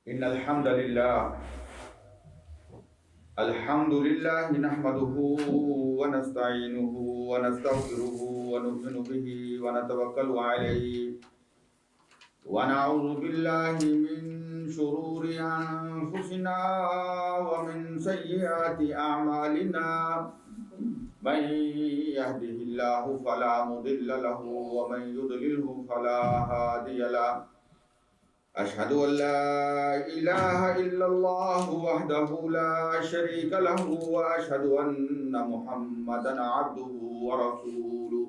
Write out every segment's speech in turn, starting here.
إن الحمد لله نحمده ونستعينه ونستغفره ونؤمن به ونتوكل عليه ونعوذ بالله من شرور أنفسنا ومن سيئات أعمالنا من يهده الله فلا مضل له ومن يضلله فلا هادي له أشهد أن لا إله إلا الله وحده لا شريك له وأشهد أن محمدا عبده ورسوله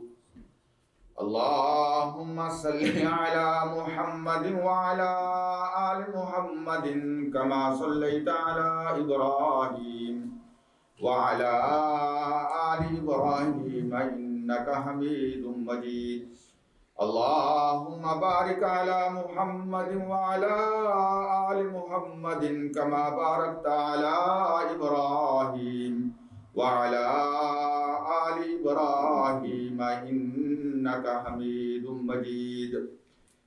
اللهم صل على محمد وعلى آل محمد كما صليت على إبراهيم وعلى آل إبراهيم إنك حميد مجيد اللهم بارك على محمد وعلى آل محمد كما باركت على إبراهيم وعلى آل إبراهيم إنك حميد مجيد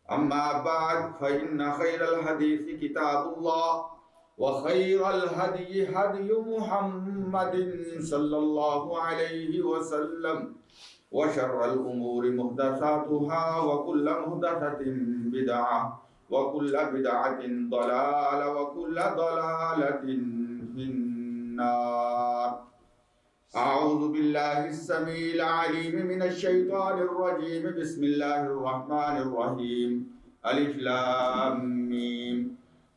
أما بعد فإن خير الحديث كتاب الله وخير الهدي هدي محمد صلى الله عليه وسلم وشر الأمور محدثاتها وكل محدثة بدعة وكل بدعة ضلالة وكل ضلالة في النار أعوذ بالله السميع العليم من الشيطان الرجيم بسم الله الرحمن الرحيم ألف لام ميم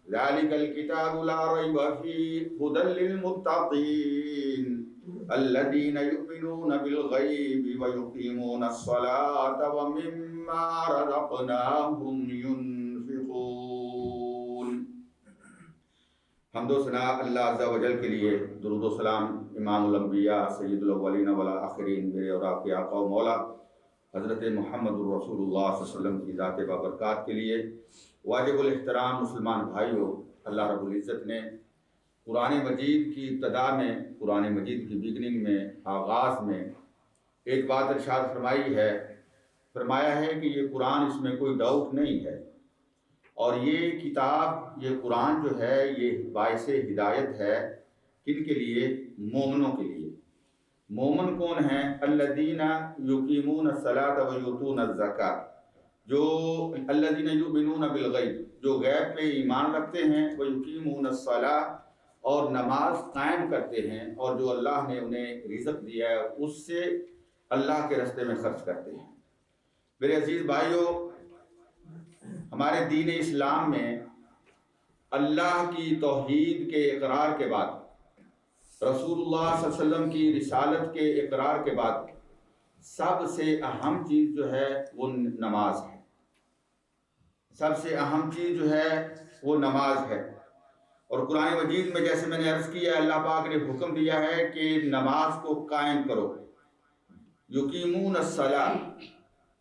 ذلك الكتاب لا ريب فيه هدى للمتقين الذين يؤمنون بالغيب ويقيمون الصلاة ومما رزقناهم ينفقون۔ حمد و ثنا اللہ عز و جل کے لیے، درود و سلام امام الانبیاء سید الاولین والآخرین میرے اور آپ کے آقا و مولا حضرت محمد الرسول اللہ صلی اللہ علیہ وسلم کی ذات بابرکات کے لیے۔ واجب الاحترام مسلمان بھائیوں، اللہ رب العزت نے قرآن مجید کی ابتدا میں، قرآن مجید کی بگننگ میں، آغاز میں ایک بات ارشاد فرمایا ہے کہ یہ قرآن، اس میں کوئی ڈاؤٹ نہیں ہے، اور یہ کتاب، یہ قرآن جو ہے یہ باعث ہدایت ہے کن کے لیے؟ مومنوں کے لیے۔ مومن کون ہیں؟ الذین یقیمون الصلاۃ ویؤتون الزکاۃ، جو الذین یؤمنون بالغیب، جو غیب پہ ایمان رکھتے ہیں، ویقیمون الصلاۃ، اور نماز قائم کرتے ہیں، اور جو اللہ نے انہیں رزق دیا ہے اس سے اللہ کے راستے میں خرچ کرتے ہیں۔ میرے عزیز بھائیوں، ہمارے دین اسلام میں اللہ کی توحید کے اقرار کے بعد، رسول اللہ صلی اللہ علیہ وسلم کی رسالت کے اقرار کے بعد سب سے اہم چیز جو ہے وہ نماز ہے۔ سب سے اہم چیز جو ہے وہ نماز ہے، اور قرآن مجید میں جیسے میں نے عرض کیا، اللہ پاک نے حکم دیا ہے کہ نماز کو قائم کرو۔ یقیمون الصلاۃ،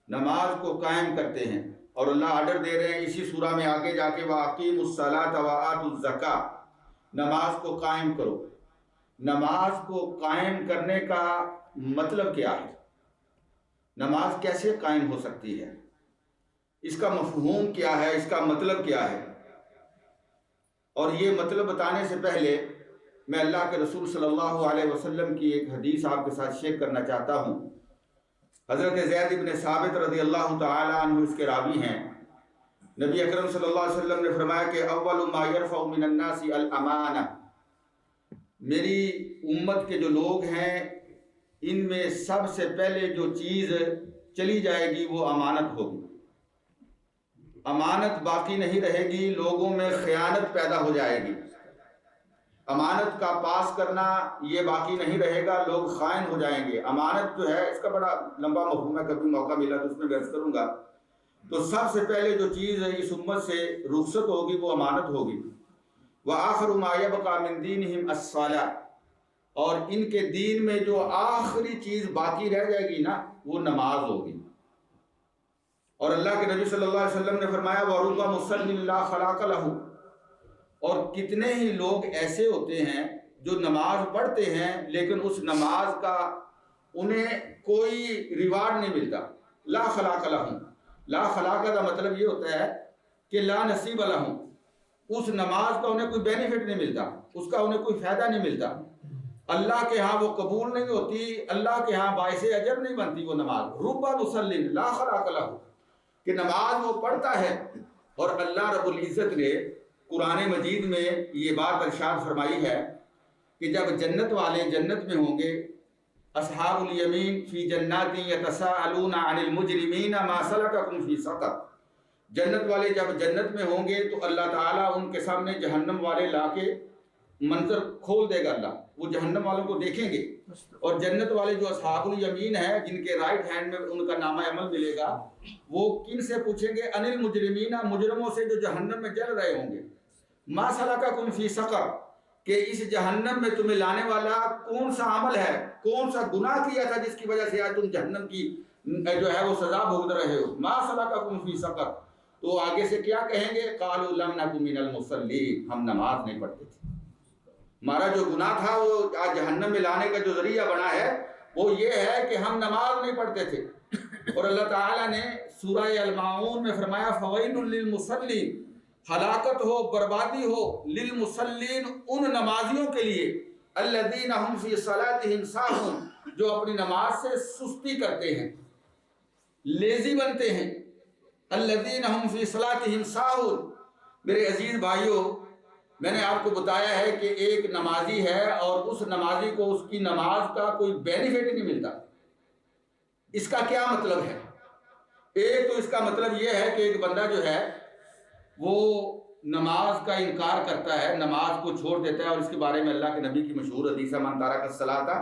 نماز کو قائم کرتے ہیں، اور اللہ آرڈر دے رہے ہیں اسی سورہ میں آگے جا کے وَأَقِیمُوا الصَّلَاةَ وَآتُوا الزَّکَاۃَ، نماز کو قائم کرو۔ نماز کو قائم کرنے کا مطلب کیا ہے؟ نماز کیسے قائم ہو سکتی ہے؟ اس کا مفہوم کیا ہے؟ اس کا مطلب کیا ہے؟ اور یہ مطلب بتانے سے پہلے میں اللہ کے رسول صلی اللہ علیہ وسلم کی ایک حدیث آپ کے ساتھ شیئر کرنا چاہتا ہوں۔ حضرت زید بن ثابت رضی اللہ تعالی عنہ اس کے راوی ہیں۔ نبی اکرم صلی اللہ علیہ وسلم نے فرمایا کہ اول ما یرفع من الناس الامانہ، میری امت کے جو لوگ ہیں ان میں سب سے پہلے جو چیز چلی جائے گی وہ امانت ہوگی۔ امانت باقی نہیں رہے گی، لوگوں میں خیانت پیدا ہو جائے گی۔ امانت کا پاس کرنا یہ باقی نہیں رہے گا، لوگ خائن ہو جائیں گے۔ امانت جو ہے اس کا بڑا لمبا مفہوم ہے، کبھی موقع ملا تو اس میں بحث کروں گا۔ تو سب سے پہلے جو چیز اس امت سے رخصت ہوگی وہ امانت ہوگی۔ وآخر ما یبقى من دینہم الصلاۃ، اور ان کے دین میں جو آخری چیز باقی رہ جائے گی نا وہ نماز ہوگی۔ اور اللہ کے نبی صلی اللہ علیہ وسلم نے فرمایا وَرُبَّ مُصَلٍّ لَا خَلَاقَ لَهُ، اور کتنے ہی لوگ ایسے ہوتے ہیں جو نماز پڑھتے ہیں لیکن اس نماز کا انہیں کوئی ریوارڈ نہیں ملتا۔ لا خلاق لہم، لا خلاق کا مطلب یہ ہوتا ہے کہ لا نصیب لہم، اس نماز کا انہیں کوئی بینیفٹ نہیں ملتا، اس کا انہیں کوئی فائدہ نہیں ملتا، اللہ کے ہاں وہ قبول نہیں ہوتی، اللہ کے ہاں باعث اجر نہیں بنتی وہ نماز۔ رب مصلی لا خلاق لہ، کہ نماز وہ پڑھتا ہے، اور اللہ رب العزت نے قرآن مجید میں یہ بات ارشاد فرمائی ہے کہ جب جنت والے جنت میں ہوں گے، اصحاب الیمین فی جنات یتساءلون عن المجرمین ما سلککم فی سقر، جنت والے جب جنت میں ہوں گے تو اللہ تعالیٰ ان کے سامنے جہنم والے لا کے منظر کھول دے گا، اللہ وہ جہنم والوں کو دیکھیں گے، اور جنت والے جو اصحاب الیمین ہیں جن کے رائٹ ہینڈ میں ان کا نامہ عمل ملے گا، وہ کن سے پوچھیں گے؟ ان المجرمین، مجرموں سے جو جہنم میں جل رہے ہوں گے، ما سلککم فی سقر، کہ اس جہنم میں تمہیں لانے والا کون سا عمل ہے، کون سا گناہ کیا تھا جس کی وجہ سے آج تم جہنم کی جو ہے وہ سزا بھوگت رہے ہو، ما سلککم فی سقر۔ تو آگے سے کیا کہیں گے؟ قالوا لم نک من المصلین، ہم نماز نہیں پڑھتے تھے، ہمارا جو گناہ تھا وہ آج جہنم میں لانے کا جو ذریعہ بنا ہے وہ یہ ہے کہ ہم نماز نہیں پڑھتے تھے۔ اور اللہ تعالیٰ نے سورہ الماعون میں فرمایا فویل للمصلین، ہلاکت ہو، بربادی ہو، للمصلین، ان نمازیوں کے لیے، الذین هم فی صلاتهم ساہون، جو اپنی نماز سے سستی کرتے ہیں، لیزی بنتے ہیں، الذین هم فی صلاتهم ساہون۔ میرے عزیز بھائیوں، میں نے آپ کو بتایا ہے کہ ایک نمازی ہے اور اس نمازی کو اس کی نماز کا کوئی بینیفٹ نہیں ملتا۔ اس کا کیا مطلب ہے؟ ایک تو اس کا مطلب یہ ہے کہ ایک بندہ جو ہے وہ نماز کا انکار کرتا ہے، نماز کو چھوڑ دیتا ہے، اور اس کے بارے میں اللہ کے نبی کی مشہور حدیث ہے من ترک الصلاۃ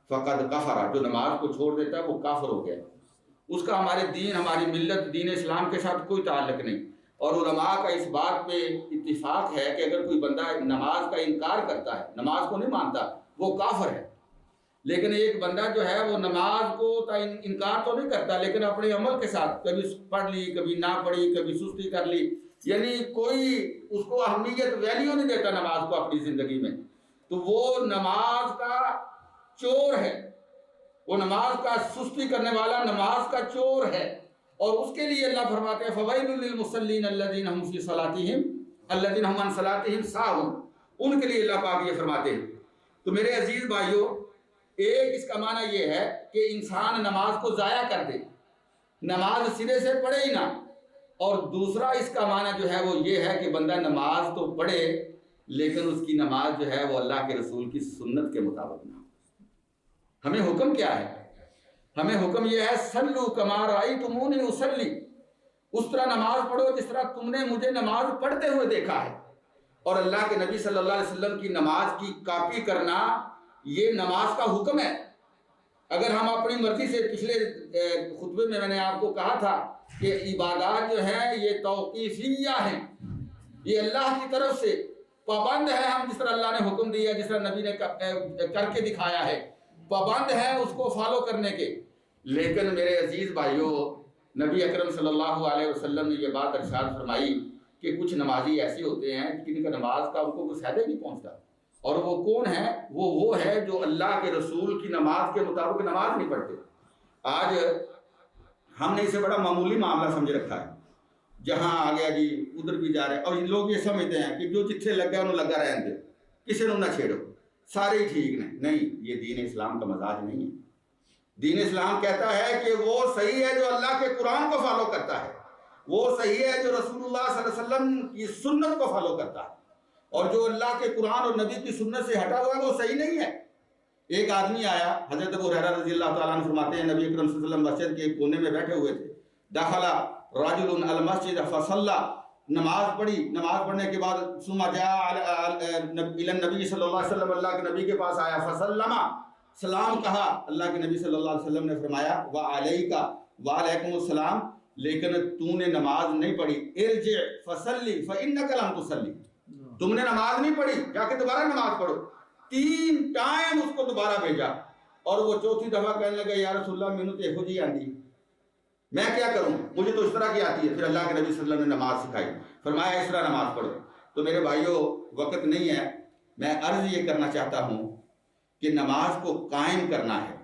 فقد کفر، جو نماز کو چھوڑ دیتا ہے وہ کافر ہو گیا۔ اس کا ہمارے دین، ہماری ملت، دین اسلام کے ساتھ کوئی تعلق نہیں۔ اور علماء کا اس بات پہ اتفاق ہے کہ اگر کوئی بندہ نماز کا انکار کرتا ہے، نماز کو نہیں مانتا، وہ کافر ہے۔ لیکن ایک بندہ جو ہے وہ نماز کو انکار تو نہیں کرتا، لیکن اپنے عمل کے ساتھ کبھی پڑھ لی، کبھی نہ پڑھی، کبھی سستی کر لی، یعنی کوئی اس کو اہمیت، ویلیو نہیں دیتا نماز کو اپنی زندگی میں، تو وہ نماز کا چور ہے، وہ نماز کا سستی کرنے والا نماز کا چور ہے۔ اور اس کے لیے اللہ فرماتے ہیں فویل للمصلین الذین هم فی صلاتہم الذین هم عن صلاتہم ساہون، ان کے لیے اللہ پاک یہ فرماتے ہیں۔ تو میرے عزیز بھائیوں، ایک اس کا معنی یہ ہے کہ انسان نماز کو ضائع کر دے، نماز سرے سے پڑھے ہی نہ، اور دوسرا اس کا معنی جو ہے وہ یہ ہے کہ بندہ نماز تو پڑھے لیکن اس کی نماز جو ہے وہ اللہ کے رسول کی سنت کے مطابق نہ ہو۔ ہمیں حکم کیا ہے؟ ہمیں حکم یہ ہے صلو کما رأیتمونی اصلی، اس طرح نماز پڑھو جس طرح تم نے مجھے نماز پڑھتے ہوئے دیکھا ہے۔ اور اللہ کے نبی صلی اللہ علیہ وسلم کی نماز کی کاپی کرنا یہ نماز کا حکم ہے۔ اگر ہم اپنی مرضی سے، پچھلے خطبے میں نے آپ کو کہا تھا کہ عبادات جو ہیں یہ توقیفیہ ہیں، یہ اللہ کی طرف سے پابند ہے، ہم جس طرح اللہ نے حکم دیا، جس طرح نبی نے کر کے دکھایا ہے، پابند ہے اس کو فالو کرنے کے۔ لیکن میرے عزیز بھائیوں، نبی اکرم صلی اللہ علیہ وسلم نے یہ بات ارشاد فرمائی کہ کچھ نمازی ایسے ہوتے ہیں جن کا نماز کا ان کو کوئی فائدہ نہیں پہنچتا، اور وہ کون ہے؟ وہ ہے جو اللہ کے رسول کی نماز کے مطابق نماز نہیں پڑھتے۔ آج ہم نے اسے بڑا معمولی معاملہ سمجھ رکھا ہے، جہاں آ گیا جی ادھر بھی جا رہے ہیں، اور لوگ یہ سمجھتے ہیں کہ جو جتھے لگا انہوں لگا رہن دے، کسی نے نہ چھیڑو، سارے ہی ٹھیک نہیں۔ یہ دین اسلام کا مزاج نہیں ہے۔ دین اسلام کہتا ہے کہ وہ صحیح ہے جو اللہ کے قرآن کو فالو کرتا ہے، وہ صحیح ہے جو رسول اللہ صلی اللہ علیہ وسلم کی سنت کو فالو کرتا ہے، اور جو اللہ کے قرآن اور نبی کی سنت سے ہٹا ہوا ہے وہ صحیح نہیں ہے۔ ایک آدمی آیا، حضرت ابو ہریرہ رضی اللہ تعالیٰ عنہ فرماتے ہیں نبی اکرم صلی اللہ علیہ وسلم مسجد کے ایک کونے میں بیٹھے ہوئے تھے، دخل رجل المسجد فصلى، نماز پڑھی، نماز پڑھنے کے بعد ثم جاء الى النبی صلی اللہ علیہ وسلم، اللہ کے نبی کے پاس آیا، فسلم، سلام کہا، اللہ کے نبی صلی اللہ علیہ وسلم نے فرمایا وعلیکا، وعلیکم السلام، لیکن تو نے نماز نہیں پڑھی، ارجع فصلی فانک لم تصلی، تم نے نماز نہیں پڑھی، جا کے دوبارہ نماز پڑھو۔ 3 ٹائم اس کو دوبارہ بھیجا، اور وہ چوتھی دفعہ کہنے لگا یا رسول اللہ مینوں تے ایہو جی آندی، میں کیا کروں، مجھے تو اس طرح کی آتی ہے۔ پھر اللہ کے نبی صلی اللہ علیہ وسلم نے نماز سکھائی، فرمایا اس طرح نماز پڑھو۔ تو میرے بھائیوں، وقت نہیں ہے، میں عرض یہ کرنا چاہتا ہوں کہ نماز کو قائم کرنا ہے،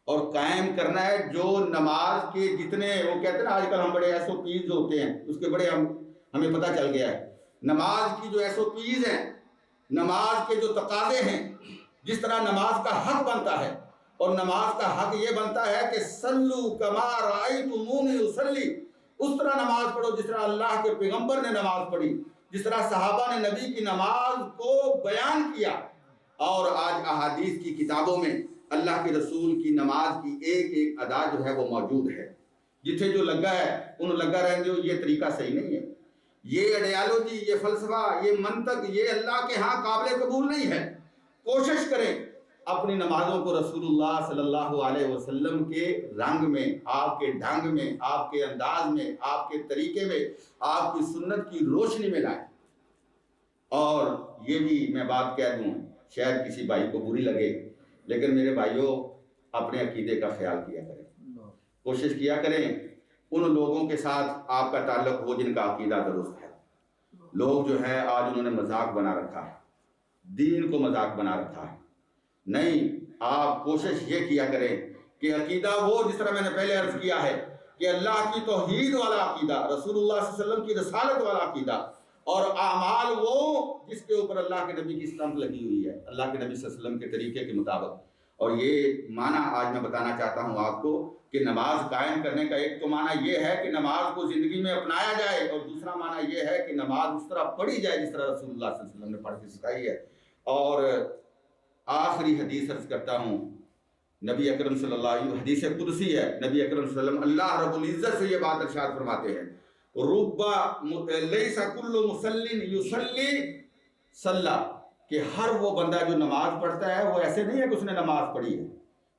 اور قائم کرنا ہے جو نماز کے جتنے، وہ کہتے ہیں نا آج کل ہم بڑے SOPs جو ہوتے ہیں اس کے بڑے ہمیں پتہ چل گیا ہے نماز کی جو SOPs ہیں، نماز کے جو تقاضے ہیں، جس طرح نماز کا حق بنتا ہے، اور نماز کا حق یہ بنتا ہے کہ صلو کما رأیتمونی اصلی، اس طرح نماز پڑھو جس طرح اللہ کے پیغمبر نے نماز پڑھی، جس طرح صحابہ نے نبی کی نماز کو بیان کیا۔ اور آج احادیث کی کتابوں میں اللہ کے رسول کی نماز کی ایک ایک ادا جو ہے وہ موجود ہے۔ جتھے جو لگا ہے انہوں لگا رہیں گے، یہ طریقہ صحیح نہیں ہے، یہ آئیڈیالوجی، یہ فلسفہ، یہ منطق، یہ اللہ کے ہاں قابل قبول نہیں ہے۔ کوشش کریں اپنی نمازوں کو رسول اللہ صلی اللہ علیہ وسلم کے رنگ میں، آپ کے ڈھنگ میں، آپ کے انداز میں، آپ کے طریقے میں، آپ کی سنت کی روشنی میں لائیں۔ اور یہ بھی میں بات کہہ دوں، شاید کسی بھائی کو بری لگے، لیکن میرے بھائیوں اپنے عقیدے کا خیال کیا کریں، کوشش کیا کریں ان لوگوں کے ساتھ آپ کا تعلق ہو جن کا عقیدہ درست ہے۔ لوگ جو ہے آج انہوں نے مذاق بنا رکھا ہے، دین کو مذاق بنا رکھا ہے۔ نہیں، آپ کوشش یہ کیا کریں کہ عقیدہ وہ، جس طرح میں نے پہلے عرض کیا ہے کہ اللہ کی توحید والا عقیدہ، رسول اللہ صلی اللہ علیہ وسلم کی رسالت والا عقیدہ، اور اعمال وہ جس کے اوپر اللہ کے نبی کی اسٹمپ لگی ہوئی ہے، اللہ کے نبی صلی اللہ علیہ وسلم کے طریقے کے مطابق۔ اور یہ معنی آج میں بتانا چاہتا ہوں آپ کو کہ نماز قائم کرنے کا ایک تو معنی یہ ہے کہ نماز کو زندگی میں اپنایا جائے، اور دوسرا معنی یہ ہے کہ نماز اس طرح پڑھی جائے جس طرح رسول اللہ صلی اللہ علیہ وسلم نے پڑھ کے سکھائی ہے۔ اور آخری حدیث عرض کرتا ہوں، نبی اکرم صلی اللہ علیہ وسلم، حدیث قدسی ہے، نبی اکرم صلی اللہ علیہ وسلم اللہ رب العزت سے یہ بات ارشاد فرماتے ہیں، رُبَّ لَيْسَ كُلُّ مُصَلٍّ يُصَلِّ صَلَّى، کہ ہر وہ بندہ جو نماز پڑھتا ہے وہ ایسے نہیں ہے کہ اس نے نماز پڑھی ہے۔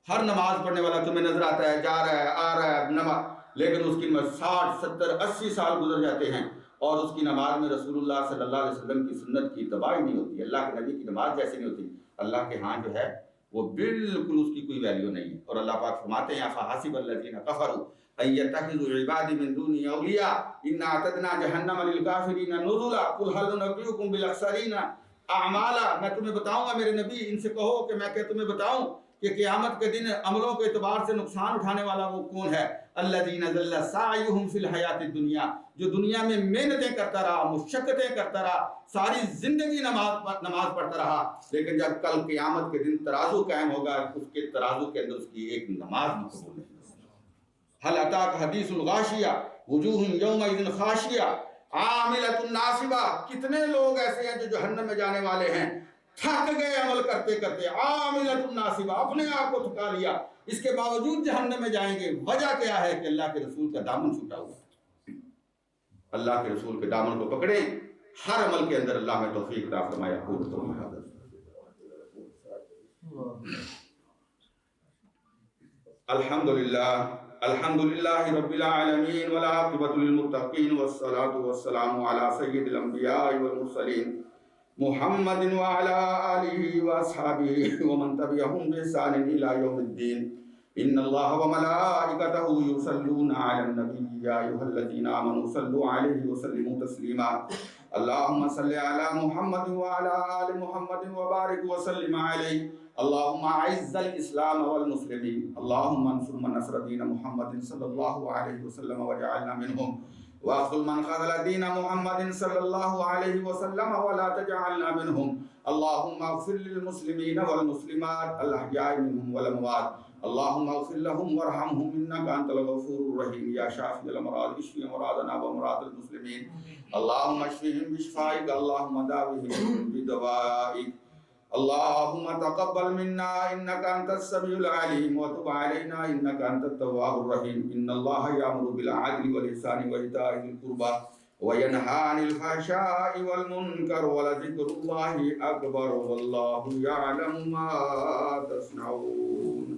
ہر نماز پڑھنے والا تمہیں نظر آتا ہے، جا رہا ہے، آ رہا ہے نماز، لیکن اس کی 60 70 80 سال گزر جاتے ہیں اور اس کی نماز میں رسول اللہ صلی اللہ علیہ وسلم کی سنت کی اتباع نہیں ہوتی، اللہ کے نبی کی نماز جیسی نہیں ہوتی۔ اللہ کے ہاں جو ہے وہ بالکل اس کی کوئی ویلیو نہیں ہے۔ اور اللہ پاک فرماتے ہیں فَحَسِبَ الَّذِينَ كَفَرُوا أَن يَتَّخِذُوا عِبَادِي مِن دُونِي أَوْلِيَاءَ إِنَّا أَعْتَدْنَا جَهَنَّمَ لِلْكَافِرِينَ نُزُلًا قُلْ هَلْ نُنَبِّئُكُم بِالْأَخْسَرِينَ أَعْمَالًا، میں تمہیں بتاؤں گا میرے نبی، ان سے کہو کہ میں تمہیں بتاؤں کہ قیامت کے دن عملوں کے اعتبار سے نقصان اٹھانے والا وہ کون ہے؟ الذین ضل سعیہم فی الحیات الدنیا، جو دنیا میں محنتیں کرتا رہا، مشقتیں کرتا رہا، ساری زندگی نماز پڑھتا رہا، لیکن جب کل قیامت کے دن ترازو قائم ہوگا، اس کے ترازو کے اندر اس کی ایک نماز بھی قبول نہیں ہوگی۔ هل اتاک حدیث الغاشیہ وجوہ یومئذ خاشیہ عاملۃ ناصبہ، کتنے لوگ ایسے ہیں جو جہنم میں جانے والے ہیں، تھک گئے عمل کرتے کرتے، عاملۃ ناصبہ، اپنے آپ کو تھکا لیا، اس کے باوجود جہنم میں جائیں گے۔ وجہ کیا ہے کہ اللہ کے رسول کا دامن چھوٹا ہوا۔ اللہ کے رسول کے دامن کو پکڑیں، ہر عمل کے اندر اللہ میں توفیق عطا فرمائے۔ الحمدللہ رب العالمین والعاقبۃ للمتقین والصلاۃ والسلام علی سید الانبیاء والمرسلین محمد وعلى آلہ واصحابہ ومن تبعہم بإحسان الی یوم الدین۔ ان اللہ وملائکتہ یصلون علی النبی یا ایھا الذین آمنوا صلوا علیہ وسلموا تسلیما۔ اللہم صل علی محمد وعلى آل محمد وبارک وسلم علیہ۔ اللہم اعز الاسلام والمسلمین، اللہم انصر من نصر دین محمد صلی اللہ علیہ وسلم واجعلنا منہم، واخذل من خذل دین محمد صلی اللہ علیہ وسلم ولا تجعلنا منہم۔ اللہم اغفر للمسلمین والمسلمات الاحیاء منہم والاموات، اللہم اغفر لهم وارحمهم انک انت الغفور الرحیم۔ یا شافی الامراض اشف امراضنا وامراض المسلمین، اللہم اشفهم بشفائک، اللہم داوهم بدوائک، اللہم تقبل منا انک انت السمیع العلیم وتب علینا انک انت التواب الرحیم۔ ان اللہ یامر بالعدل والاحسان وایتاء ذی القربى وینہی عن الفحشاء والمنکر ولذکر اللہ اکبر واللہ یعلم ما تصنعون۔